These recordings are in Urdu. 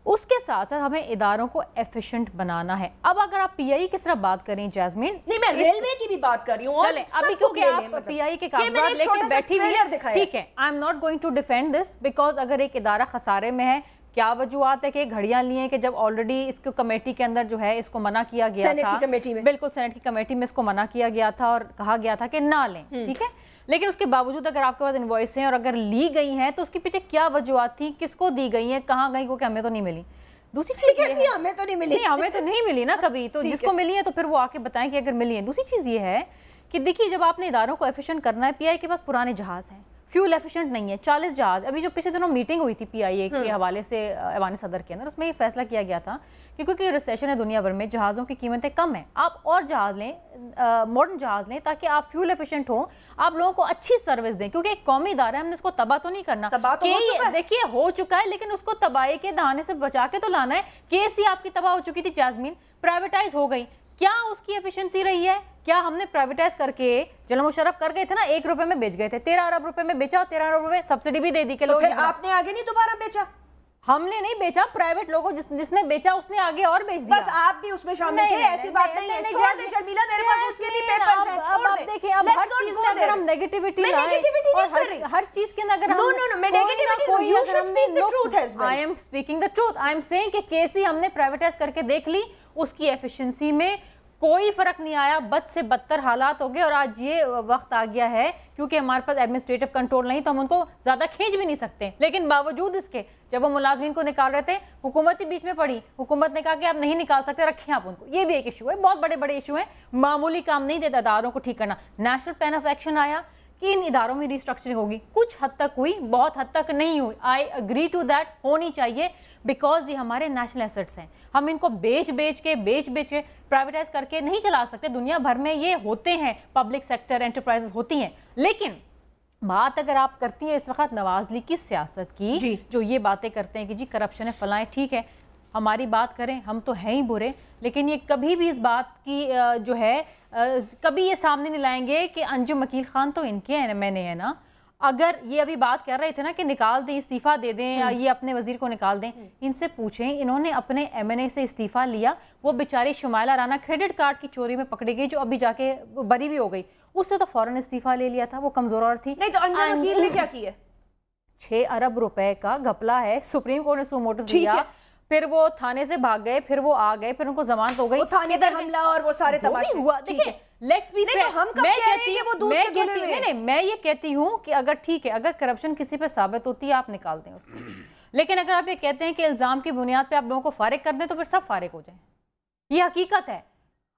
اس کے ساتھ ساتھ ہمیں اداروں کو ایفیشنٹ بنانا ہے. اب اگر آپ پی آئی کی صرف بات کریں جیسمین, نہیں میں ریلوے کی بھی بات کر رہی ہوں, چلیں ابھی کیونکہ آپ پی آئی کے کاغذات لے کے بیٹھی ہوئی ہیں, ٹھیک ہے, I am not going to defend this, because اگر ایک ادارہ خسارے میں ہے, کیا وجوہات ہے کہ گھڑیاں لیے کہ جب آلریڈی اس کو کمیٹی کے اندر جو ہے اس کو منع کیا گیا تھا, بالکل سینٹ کی کمیٹی میں اس کو منع کیا گیا تھا اور کہا گیا تھا کہ نہ لیں, ٹھیک ہے, لیکن اس کے باوجود اگر آپ کے پاس انوائس ہیں اور اگر لی گئی ہیں تو اس کے پیچھے کیا وجوہات تھیں, کس کو دی گئی ہیں, کہاں گئی, کو کہ ہمیں تو نہیں ملی. دوسری چیز یہ ہے ہمیں تو نہیں ملی, ہمیں تو نہیں ملی نا کبھی, تو جس کو ملی ہے تو پھر وہ آ کے بتائیں کہ اگر ملی ہیں. دوسری چیز یہ ہے کہ دیکھیے جب آپ نے اداروں کو ایفیشنٹ کرنا ہے, پی آئی کے پاس پرانے جہاز ہیں, فیول ایفیشنٹ نہیں ہے, 40 جہاز. ابھی جو پچھلے دنوں میٹنگ ہوئی تھی پی آئی اے کے حوالے سے ایوان صدر کے اندر, اس میں یہ فیصلہ کیا گیا تھا کہ کیونکہ ریسیشن ہے دنیا بھر میں, جہازوں کی قیمتیں کم ہیں, آپ اور جہاز لیں, ماڈرن جہاز لیں تاکہ آپ فیول ایفیشنٹ ہوں, آپ لوگوں کو اچھی سروس دیں, کیونکہ ایک قومی ادارہ ہے, ہم نے اس کو تباہ تو نہیں کرنا. دیکھیے ہو چکا ہے, لیکن اس کو تباہی کے دہانے سے بچا کے تو لانا ہے. کیسی آپ کی تباہ ہو چکی تھی جاسمین, پرائیویٹائز ہو گئی, کیا اس کی ایفیشنسی رہی ہے؟ کیا ہم نے پرائیویٹائز کر کے جنرل مشرف کر گئے تھے نا, 1 روپے میں بیچ گئے تھے, 13 ارب روپے میں بیچا, اور 13 ارب روپے سبسڈی بھی دے دی کہ لوگ. پھر آپ نے آگے نہیں دوبارہ بیچا؟ ہم نے نہیں بیچا, پرائیویٹ لوگوں جس نے بیچا اس نے آگے اور بیچ دیا. بس آپ بھی اس میں شامل تھے, ایسی بات نہیں ہے. چھوڑ دیں شرمیلا, میرے پاس اس کے بھی پیپرز ہیں, چھوڑ دیں. دیکھیں اب ہر چیز میں اگر ہم نیگیٹیوٹی لائیں, اور ہر چیز کے اندر اگر ہم میں نیگیٹیوٹی نہیں, you should speak the truth as well. I am speaking the truth. I am saying کہ کیسی ہم نے پرائیویٹائز کر کے دیکھ لی, اس کی ایفیشنسی میں کوئی فرق نہیں آیا, بد سے بدتر حالات ہو گئے. اور آج یہ وقت آ گیا ہے کیونکہ ہمارے پاس ایڈمنسٹریٹو کنٹرول نہیں, تو ہم ان کو زیادہ کھینچ بھی نہیں سکتے. لیکن باوجود اس کے جب وہ ملازمین کو نکال رہے تھے, حکومت ہی بیچ میں پڑی, حکومت نے کہا کہ آپ نہیں نکال سکتے, رکھیں آپ ان کو. یہ بھی ایک ایشو ہے, بہت بڑے بڑے ایشو ہیں, معمولی کام نہیں دیتا اداروں کو ٹھیک کرنا. نیشنل پلان آف ایکشن آیا کہ ان اداروں میں ریسٹرکچرنگ ہوگی, کچھ حد تک ہوئی, بہت حد تک نہیں ہوئی. آئی اگری ٹو دیٹ, ہونی چاہیے, بیکاز یہ ہمارے نیشنل ایسٹس ہیں. ہم ان کو بیچ کے پرائیویٹائز کر کے نہیں چلا سکتے. دنیا بھر میں یہ ہوتے ہیں, پبلک سیکٹر انٹرپرائز ہوتی ہیں. لیکن بات اگر آپ کرتی ہیں اس وقت نواز لیگ کی سیاست کی, جو یہ باتیں کرتے ہیں کہ جی کرپشن ہے فلاں, ٹھیک ہے ہماری بات کریں, ہم تو ہیں ہی برے, لیکن یہ کبھی بھی اس بات کی جو ہے کبھی یہ سامنے نہیں لائیں گے کہ انجم وکیل خان تو ان کے میں نے ہے نا. اگر یہ ابھی بات کر رہے تھے نا کہ نکال دیں, استعفیٰ دے دیں, یا یہ اپنے وزیر کو نکال دیں, ان سے پوچھیں انہوں نے اپنے ایم این اے سے استعفیٰ لیا. وہ بیچاری شمائلہ رانا کریڈٹ کارڈ کی چوری میں پکڑی گئی, جو ابھی جا کے بری بھی ہو گئی, اس سے تو فوراً استعفیٰ لے لیا تھا, وہ کمزور اور تھی. نہیں تو انجم وکیل نے کیا کیا؟ 6 ارب روپے کا گھپلا ہے, سپریم کورٹ نے سو موٹس دیا, پھر وہ تھانے سے بھاگ گئے, پھر وہ آ گئے, پھر ان کو ضمانت ہو گئی, وہ تھانے پہ حملہ اور وہ سارے تماشے ہوا. دیکھیں لیٹس بی میں یہ کہتی ہوں کہ اگر ٹھیک ہے, اگر کرپشن کسی پہ ثابت ہوتی ہے آپ نکال دیں اس کو, لیکن اگر آپ یہ کہتے ہیں کہ الزام کی بنیاد پہ آپ لوگوں کو فارغ کر دیں تو پھر سب فارغ ہو جائیں. یہ حقیقت ہے.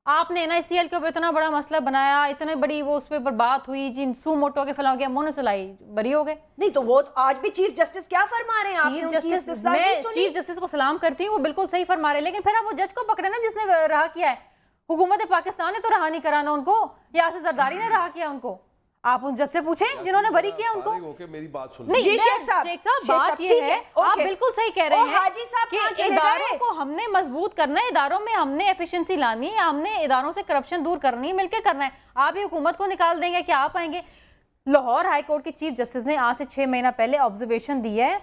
آپ نے NICL کے اوپر اتنا بڑا مسئلہ بنایا, اتنے بڑی وہ اس پہ بات ہوئی, جن سو موٹو کے فلاں گیا, منہ سلائی, بری ہو گئے. نہیں تو وہ آج بھی چیف جسٹس کیا فرما رہے ہیں؟ آپ میں چیف جسٹس کو سلام کرتی ہوں, وہ بالکل صحیح فرما رہے ہیں, لیکن پھر آپ وہ جج کو پکڑے نا جس نے رہا کیا ہے. حکومت پاکستان نے تو رہا نہیں کرانا ان کو, یا آصف زرداری نے رہا کیا ان کو. آپ ان جج سے پوچھیں جنہوں نے بری کیا ان کو. نہیں شیخ صاحب بات یہ ہے, آپ بالکل صحیح کہہ رہے ہیں کہ اداروں کو ہم نے مضبوط کرنا ہے, اداروں میں ہم نے ایفیشنسی لانی ہے, ہم نے اداروں سے کرپشن دور کرنی ہے, مل کے کرنا ہے. آپ ہی حکومت کو نکال دیں گے کہ آپ آئیں گے. لاہور ہائی کورٹ کے چیف جسٹس نے آج سے 6 مہینہ پہلے آبزرویشن دی ہے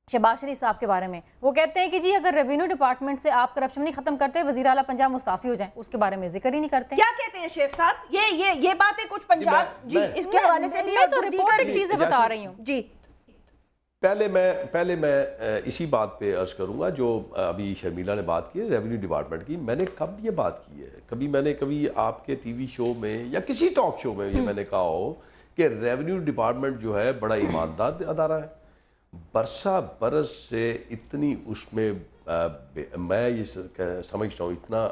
شہباز شریف صاحب کے بارے میں. وہ کہتے ہیں کہ جی اگر ریونیو ڈپارٹمنٹ سے آپ کرپشن نہیں ختم کرتے, وزیر اعلیٰ پنجاب مستعفی ہو جائیں. اس کے بارے میں ذکر ہی نہیں کرتے. کیا کہتے ہیں شیخ صاحب؟ یہ باتیں کچھ پنجاب جی اس کے حوالے سے بھی, میں تو ریپورٹڈ چیزیں بتا رہی ہوں. جی پہلے میں اسی بات پہ عرض کروں گا جو ابھی شرمیلا نے بات کی ہے ریونیو ڈپارٹمنٹ کی. میں نے کب یہ بات کی ہے؟ میں نے کبھی آپ کے ٹی وی شو میں یا کسی ٹاک شو میں یہ میں نے کہا ہو کہ ریونیو ڈپارٹمنٹ جو ہے بڑا ایماندار ادارہ ہے. برسہ برس سے اتنی اس میں میں یہ سمجھتا ہوں اتنا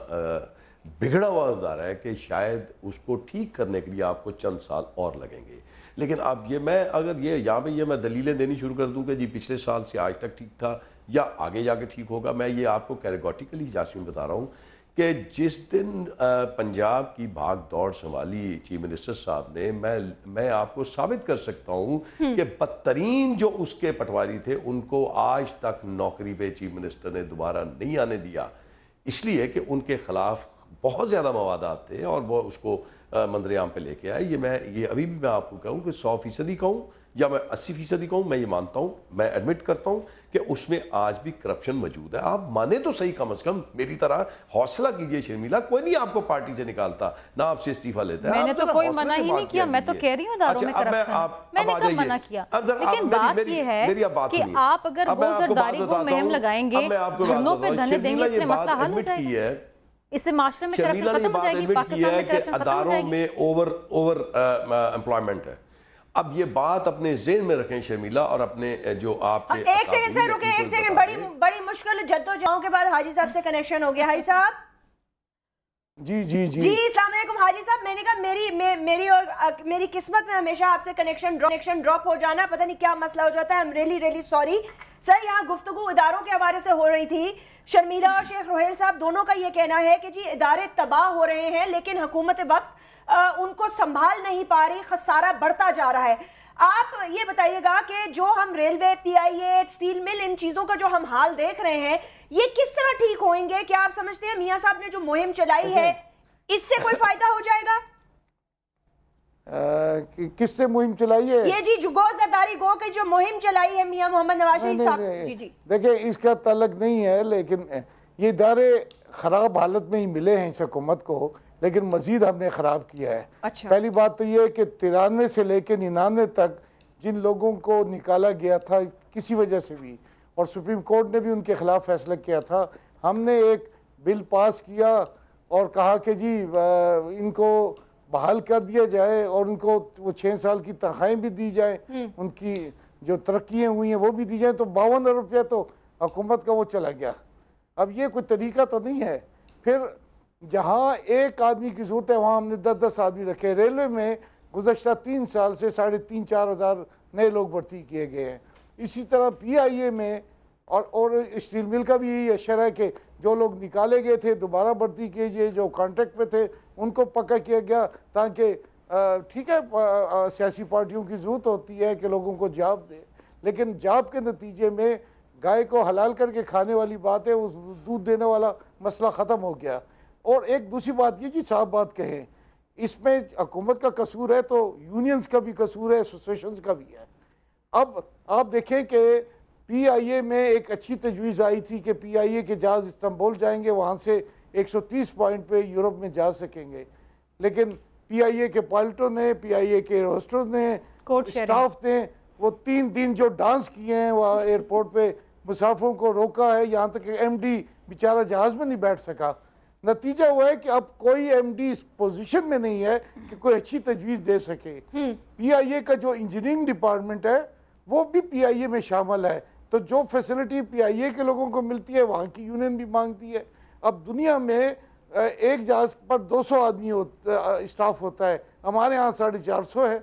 بگڑا ہوا ادارہ ہے کہ شاید اس کو ٹھیک کرنے کے لیے آپ کو چند سال اور لگیں گے. لیکن اب یہ میں اگر یہاں پہ میں دلیلیں دینی شروع کر دوں کہ جی پچھلے سال سے آج تک ٹھیک تھا یا آگے جا کے ٹھیک ہوگا, میں یہ آپ کو کیٹیگوریکلی جاسمین بتا رہا ہوں کہ جس دن پنجاب کی بھاگ دوڑ سنبھالی چیف منسٹر صاحب نے, میں آپ کو ثابت کر سکتا ہوں کہ بدترین جو اس کے پٹواری تھے ان کو آج تک نوکری پہ چیف منسٹر نے دوبارہ نہیں آنے دیا, اس لیے کہ ان کے خلاف بہت زیادہ موادات تھے اور وہ اس کو منظر عام پہ لے کے آئے. یہ ابھی بھی میں آپ کو کہوں کہ 100% کہوں یا میں 80% کہوں، میں یہ مانتا ہوں، میں ایڈمٹ کرتا ہوں کہ اس میں آج بھی کرپشن موجود ہے. آپ مانے تو صحیح، کم از کم میری طرح حوصلہ کیجئے شرمیلا. کوئی نہیں آپ کو پارٹی سے نکالتا، نہ آپ سے استعفیٰ لیتا ہے. میں نے تو کوئی منع ہی نہیں کیا، میں تو کہہ رہی ہوں اداروں میں کرپشن، میں نے کب منع کیا. لیکن بات یہ ہے کہ آپ اگر وہ زرداری کو مہم لگائیں گے، دھرنوں پہ دھرنے دیں گے، اس سے مسئلہ حل ہو جائے گا. اس سے معاشرے میں کرپشن ختم ہو جائے گی، پاکستان میں کرپشن ختم ہو جائے گی. اداروں میں اوور امپلائمنٹ ہے. اب یہ بات اپنے ذہن میں رکھیں شرمیلا، اور اپنے جو آپ کے ایک سیکنڈ سے رکیں، ایک سیکنڈ. بڑی مشکل جدوجہد کے بعد حاجی صاحب سے کنیکشن ہو گیا. حاجی صاحب جی جی جی جی السلام علیکم. حاجی صاحب میں نے کہا میری اور میری قسمت میں ہمیشہ آپ سے کنیکشن ڈراپ ہو جانا، پتہ نہیں کیا مسئلہ ہو جاتا ہے. I'm really sorry. سر یہاں گفتگو اداروں کے حوالے سے ہو رہی تھی. شرمیلا اور شیخ روہیل صاحب دونوں کا یہ کہنا ہے کہ جی ادارے تباہ ہو رہے ہیں، لیکن حکومت وقت ان کو سنبھال نہیں پا رہی، خسارہ بڑھتا جا رہا ہے. آپ یہ بتائیے گا کہ جو ہم ریلوے، پی آئی اے، اسٹیل مل، ان چیزوں کا جو ہم حال دیکھ رہے ہیں، یہ کس طرح ٹھیک ہوئیں گے؟ کیا آپ سمجھتے ہیں میاں صاحب نے جو مہم چلائی ہے اس سے کوئی فائدہ ہو جائے گا؟ کس سے مہم چلائی ہے؟ یہ جی گو زرداری گو کی جو مہم چلائی ہے میاں محمد نواز شریف صاحب. جی جی دیکھیں اس کا تعلق نہیں ہے، لیکن یہ ادارے خراب حالت میں ہی ملے ہیں اس حکومت کو، لیکن مزید ہم نے خراب کیا ہے. پہلی بات تو یہ ہے کہ 93 سے لے کے 99 تک جن لوگوں کو نکالا گیا تھا کسی وجہ سے بھی، اور سپریم کورٹ نے بھی ان کے خلاف فیصلہ کیا تھا، ہم نے ایک بل پاس کیا اور کہا کہ جی ان کو بحال کر دیا جائے اور ان کو وہ 6 سال کی تنخواہیں بھی دی جائیں، ان کی جو ترقیاں ہوئی ہیں وہ بھی دی جائیں. تو 52 ارب روپیہ تو حکومت کا وہ چلا گیا. اب یہ کوئی طریقہ تو نہیں ہے. پھر جہاں ایک آدمی کی ضرورت ہے وہاں ہم نے 10 آدمی رکھے. ریلوے میں گزشتہ 3 سال سے 3,500-4 ہزار نئے لوگ بھرتی کیے گئے ہیں. اسی طرح پی آئی اے میں اور اسٹیل مل کا بھی یہی اشر ہے کہ جو لوگ نکالے گئے تھے دوبارہ بھرتی کیجئے، جو کانٹریکٹ پہ تھے ان کو پکا کیا گیا، تاکہ ٹھیک ہے سیاسی پارٹیوں کی ضرورت ہوتی ہے کہ لوگوں کو جاب دے، لیکن جاب کے نتیجے میں گائے کو حلال کر کے کھانے والی بات ہے، اس دودھ دینے والا مسئلہ ختم ہو گیا. اور ایک دوسری بات یہ جی صاحب بات کہیں، اس میں حکومت کا قصور ہے تو یونینز کا بھی قصور ہے، ایسوسیشنز کا بھی ہے. اب آپ دیکھیں کہ پی آئی اے میں ایک اچھی تجویز آئی تھی کہ پی آئی اے کے جہاز استنبول جائیں گے، وہاں سے 130 پوائنٹ پہ یورپ میں جا سکیں گے، لیکن پی آئی اے کے پائلٹوں نے، پی آئی اے کے روسٹرز نے، اسٹاف نے وہ 3 دن جو ڈانس کیے ہیں وہاں ایئرپورٹ پہ مسافروں کو روکا ہے، یہاں تک کہ ایم ڈی بیچارہ جہاز میں نہیں بیٹھ سکا. نتیجہ ہوا ہے کہ اب کوئی ایم ڈی اس پوزیشن میں نہیں ہے کہ کوئی اچھی تجویز دے سکے. پی آئی اے کا جو انجینئرنگ ڈپارٹمنٹ ہے وہ بھی پی آئی اے میں شامل ہے، تو جو فیسلٹی پی آئی اے کے لوگوں کو ملتی ہے وہاں کی یونین بھی مانگتی ہے. اب دنیا میں ایک جہاز پر 200 آدمی اسٹاف ہوتا ہے، ہمارے ہاں 450 ہے.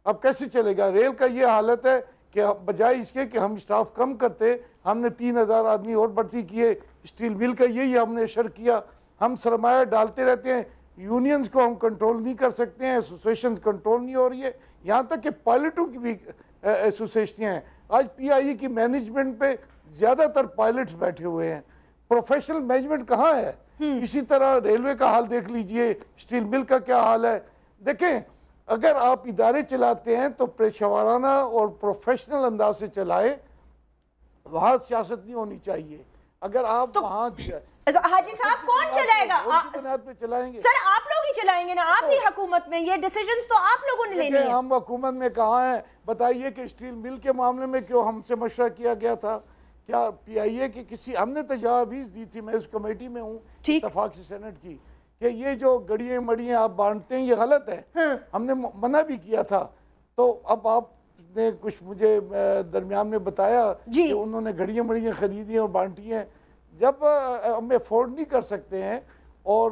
اب کیسے چلے گا؟ ریل کا یہ حالت ہے کہ بجائے اس کے کہ ہم اسٹاف کم کرتے، ہم نے 3,000 آدمی اور بھرتی کیے. اسٹیل مل کا یہی ہم نے اشر کیا. ہم سرمایہ ڈالتے رہتے ہیں، یونینز کو ہم کنٹرول نہیں کر سکتے ہیں، ایسوسیشنز کنٹرول نہیں ہو رہی ہے، یہاں تک کہ پائلٹوں کی بھی ایسوسیشنیں ہیں. آج پی آئی اے کی مینجمنٹ پہ زیادہ تر پائلٹس بیٹھے ہوئے ہیں، پروفیشنل مینجمنٹ کہاں ہے؟ اسی طرح ریلوے کا حال دیکھ لیجئے، اسٹیل مل کا کیا حال ہے. دیکھیں اگر آپ ادارے چلاتے ہیں تو پیشہ ورانہ اور پروفیشنل انداز سے چلائے، وہاں سیاست نہیں ہونی چاہیے. اگر آپ وہاں حاجی صاحب کون چلائے گا؟ چلائیں گے سر آپ لوگ ہی چلائیں گے نا، آپ ہی حکومت میں، یہ ڈیسیجنز تو آپ لوگوں نے لینے ہیں. ہم حکومت میں کہاں ہیں؟ بتائیے کہ اسٹیل مل کے معاملے میں کیوں ہم سے مشورہ کیا گیا تھا؟ کیا پی آئی اے کی کسی ہم نے تجاویز دی تھی، میں اس کمیٹی میں ہوں اتفاق سے سینٹ کی، کہ یہ جو گڑیاں مڑیاں آپ بانٹتے ہیں یہ غلط ہے. ہم نے منع بھی کیا تھا. تو اب آپ نے کچھ مجھے درمیان میں بتایا کہ انہوں نے گڑیاں مڑیاں خریدی اور بانٹی ہیں. جب ہم افورڈ نہیں کر سکتے ہیں اور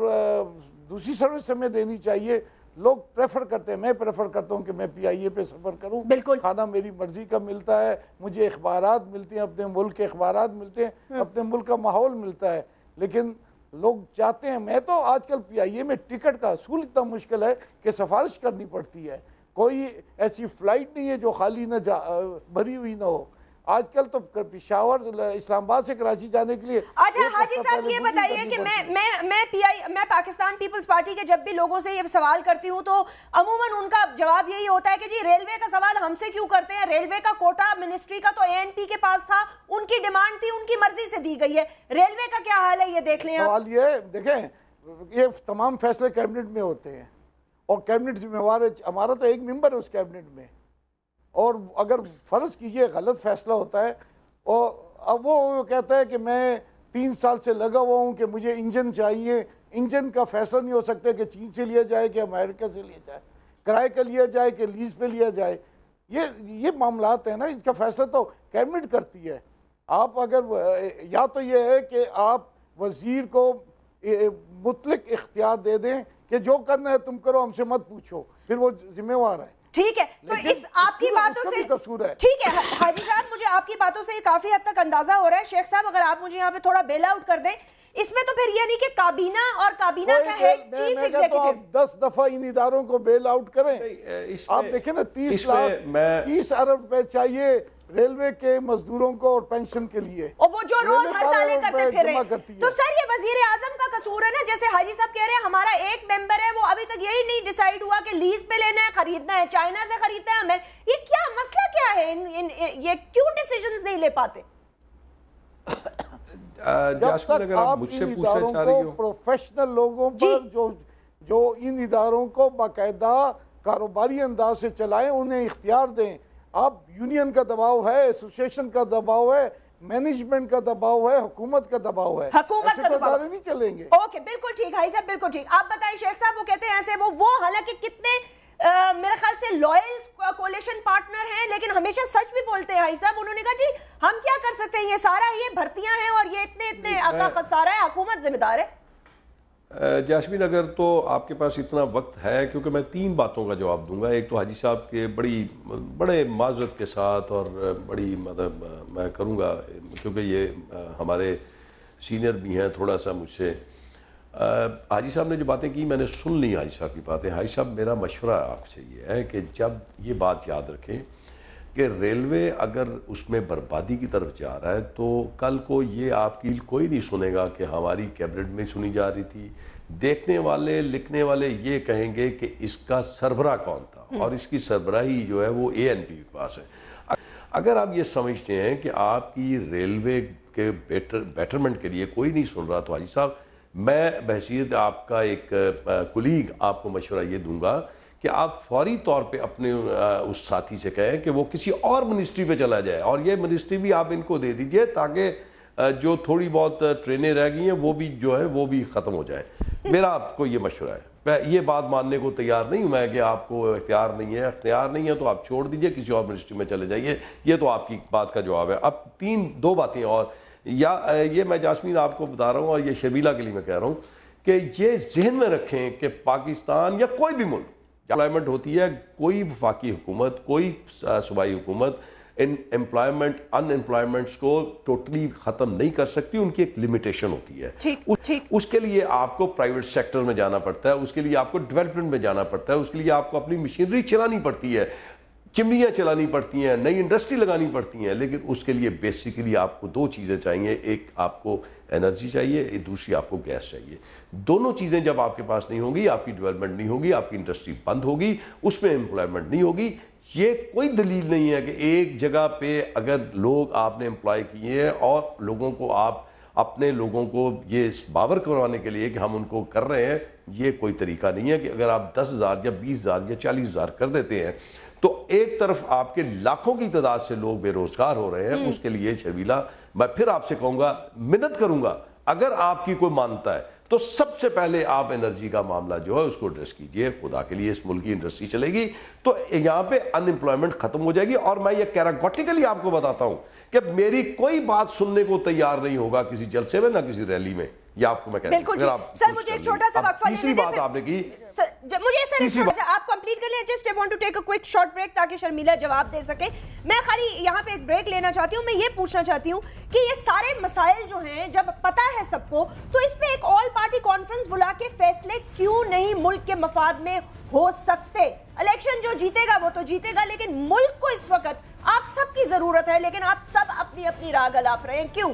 دوسری سروس ہمیں دینی چاہیے، لوگ پریفر کرتے ہیں، میں پریفر کرتا ہوں کہ میں پی آئی اے پہ سفر کروں. کھانا میری مرضی کا ملتا ہے، مجھے اخبارات ملتے ہیں، اپنے ملک کے اخبارات ملتے ہیں، اپنے ملک کا ماحول ملتا ہے. لیکن لوگ چاہتے ہیں، میں تو آج کل پی آئی اے میں ٹکٹ کا اصول اتنا مشکل ہے کہ سفارش کرنی پڑتی ہے. کوئی ایسی فلائٹ نہیں ہے جو خالی نہ بھری ہوئی نہ ہو. آج کل تو پشاور اسلام آباد سے کراچی جانے کے لیے. اچھا حاجی صاحب یہ بتائیے کہ میں پاکستان پیپلز پارٹی کے جب بھی لوگوں سے یہ سوال کرتی ہوں تو عموماً ان کا جواب یہی ہوتا ہے کہ جی ریلوے کا سوال ہم سے کیوں کرتے ہیں, ریلوے کا کوٹا منسٹری کا تو ANP کے پاس تھا, ان کی ڈیمانڈ تھی, ان کی مرضی سے دی گئی ہے, ریلوے کا کیا حال ہے یہ دیکھ لیں. سوال یہ دیکھیں یہ تمام فیصلے کیبنٹ میں ہوتے ہیں اور کیبنٹ ذمہ وار ہے, ہمارا تو ایک ممبر ہے اس کیبنٹ میں, اور اگر فرض کیجئے غلط فیصلہ ہوتا ہے اور اب وہ کہتا ہے کہ میں 3 سال سے لگا ہوا ہوں کہ مجھے انجن چاہیے, انجن کا فیصلہ نہیں ہو سکتا کہ چین سے لیا جائے کہ امریکہ سے لیا جائے, کرائے کا لیا جائے کہ لیز پہ لیا جائے, یہ معاملات ہیں نا, اس کا فیصلہ تو کیبنٹ کرتی ہے. آپ اگر یا تو یہ ہے کہ آپ وزیر کو مطلق اختیار دے دیں کہ جو کرنا ہے تم کرو, ہم سے مت پوچھو, پھر وہ ذمہ وار ہے. ٹھیک ہے, تو اس آپ کی باتوں سے ٹھیک ہے حاجی صاحب, مجھے آپ کی باتوں سے کافی حد تک اندازہ ہو رہا ہے. شیخ صاحب اگر آپ مجھے یہاں پہ تھوڑا بیل آؤٹ کر دیں, اس میں تو پھر یہ نہیں کہ کابینہ اور کابینہ کا ہیڈ چیف ایگزیکٹو, آپ 10 دفعہ ان اداروں کو بیل آؤٹ کریں. آپ دیکھیں نا 30 ارب روپے چاہیے ریلوے کے مزدوروں کو اور پینشن کے لیے, اور وہ جو روز ہڑتالیں کرتے پھر رہے ہیں. تو سر یہ وزیر اعظم کا قصور ہے نا, جیسے حاجی صاحب کہہ رہے ہیں ہمارا ایک ممبر ہے وہ ابھی تک یہی نہیں ڈیسائیڈ ہوا کہ لیز پہ لینا ہے, خریدنا ہے, چائنا سے خریدنا ہے, یہ کیا مسئلہ کیا ہے, یہ کیوں ڈیسیجنز نہیں لے پاتے؟ جب تک آپ ان اداروں کو پروفیشنل لوگوں پر جو ان اداروں کو باقاعدہ کاروباری انداز سے چلائیں, انہیں اختیار دیں. آپ یونین کا دباؤ ہے, ایسوسیشن کا دباؤ ہے, مینجمنٹ کا دباؤ ہے, حکومت کا دباؤ ہے, حکومت کا دباؤ نہیں چلیں گے. اوکے بالکل ٹھیک حاجی صاحب, بالکل ٹھیک. آپ بتائیں شیخ صاحب, وہ کہتے ہیں ایسے وہ حالانکہ کتنے میرے خیال سے لوئل کولیشن پارٹنر ہیں لیکن ہمیشہ سچ بھی بولتے ہیں. حاجی صاحب انہوں نے کہا جی ہم کیا کر سکتے ہیں, یہ سارا یہ بھرتیاں ہیں اور یہ اتنے کا خسارہ ہے, حکومت ذمہ دار ہے. جاسمین اگر تو آپ کے پاس اتنا وقت ہے, کیونکہ میں 3 باتوں کا جواب دوں گا. ایک تو حاجی صاحب کے بڑے معذرت کے ساتھ اور بڑی مطلب میں کروں گا کیونکہ یہ ہمارے سینئر بھی ہیں تھوڑا سا مجھ سے. حاجی صاحب نے جو باتیں کی میں نے سن لی حاجی صاحب کی باتیں. حاجی صاحب میرا مشورہ آپ سے یہ ہے کہ جب یہ بات یاد رکھیں کہ ریلوے اگر اس میں بربادی کی طرف جا رہا ہے تو کل کو یہ آپ کی کوئی نہیں سنے گا کہ ہماری کیبنٹ میں سنی جا رہی تھی. دیکھنے والے لکھنے والے یہ کہیں گے کہ اس کا سربراہ کون تھا, اور اس کی سربراہی جو ہے وہ ANP کے پاس ہے. اگر آپ یہ سمجھتے ہیں کہ آپ کی ریلوے کے بیٹرمنٹ کے لیے کوئی نہیں سن رہا تو حاجی صاحب میں بحیثیت آپ کا ایک کلیگ آپ کو مشورہ یہ دوں گا کہ آپ فوری طور پہ اپنے اس ساتھی سے کہیں کہ وہ کسی اور منسٹری پہ چلا جائے, اور یہ منسٹری بھی آپ ان کو دے دیجئے تاکہ جو تھوڑی بہت ٹرینیں رہ گئی ہیں وہ بھی جو ہے وہ بھی ختم ہو جائیں. میرا آپ کو یہ مشورہ ہے. میں یہ بات ماننے کو تیار نہیں ہوں میں کہ آپ کو اختیار نہیں ہے تو آپ چھوڑ دیجئے, کسی اور منسٹری میں چلے جائیے. یہ تو آپ کی بات کا جواب ہے. اب 2 باتیں اور, یا یہ میں جاسمین آپ کو بتا رہا ہوں اور یہ شبیلہ کے لیے میں کہہ رہا ہوں کہ یہ ذہن میں رکھیں کہ پاکستان یا کوئی بھی ملک امپلائمنٹ ہوتی ہے, کوئی وفاقی حکومت کوئی صوبائی حکومت امپلائمنٹ ان امپلائمنٹس کو ٹوٹلی ختم نہیں کر سکتی. ان کی ایک لمیٹیشن ہوتی ہے. اس کے لیے آپ کو پرائیویٹ سیکٹر میں جانا پڑتا ہے, اس کے لیے آپ کو ڈیولپمنٹ میں جانا پڑتا ہے, اس کے لیے آپ کو اپنی مشینری چلانی پڑتی ہے, چمنیاں چلانی پڑتی ہیں, نئی انڈسٹری لگانی پڑتی ہیں. لیکن اس کے لیے بیسیکلی آپ کو 2 چیزیں چاہیے. ایک آپ کو انرجی چاہیے, دوسری آپ کو گیس چاہیے. دونوں چیزیں جب آپ کے پاس نہیں ہوں گی آپ کی ڈیولپمنٹ نہیں ہوگی, آپ کی انڈسٹری بند ہوگی, اس میں امپلائمنٹ نہیں ہوگی. یہ کوئی دلیل نہیں ہے کہ ایک جگہ پہ اگر لوگ آپ نے امپلائی کیے ہیں اور لوگوں کو آپ اپنے لوگوں کو یہ باور کروانے کے لیے کہ ہم ان کو کر رہے ہیں, یہ کوئی طریقہ نہیں ہے. کہ اگر آپ 10,000 یا 20,000 یا 40,000 کر دیتے ہیں تو ایک طرف آپ کے لاکھوں کی تعداد سے لوگ بے روزگار ہو رہے ہیں. اس کے لیے شبیلہ میں پھر آپ سے کہوں گا, منت کروں گا, اگر آپ کی کوئی مانتا ہے تو سب سے پہلے آپ انرجی کا معاملہ جو ہے اس کو ایڈریس کیجئے. خدا کے لیے اس ملک کی انڈسٹری چلے گی تو یہاں پہ ان امپلائمنٹ ختم ہو جائے گی. اور میں یہ کیراگوٹیکلی آپ کو بتاتا ہوں کہ میری کوئی بات سننے کو تیار نہیں ہوگا کسی جلسے میں نہ کسی ریلی میں. یہ آپ کو میں کہتا ہوں. بالکل سر, مجھے ایک چھوٹا سا وقفہ تیسری بات آپ نے کی مجھے سر آپ کمپلیٹ کر لیں. Just I want to take a quick short break تاکہ شرمیلا جواب دے سکیں. میں خالی یہاں پہ ایک بریک لینا چاہتی ہوں. میں یہ پوچھنا چاہتی ہوں کہ یہ سارے مسائل جو ہیں جب پتہ ہے سب کو, تو اس پہ ایک آل پارٹی کانفرنس بلا کے فیصلے کیوں نہیں ملک کے مفاد میں ہو سکتے؟ الیکشن جو جیتے گا وہ تو جیتے گا, لیکن ملک کو اس وقت آپ سب کی ضرورت ہے, لیکن آپ سب اپنی اپنی راہ گلاپ رہے ہیں. کیوں؟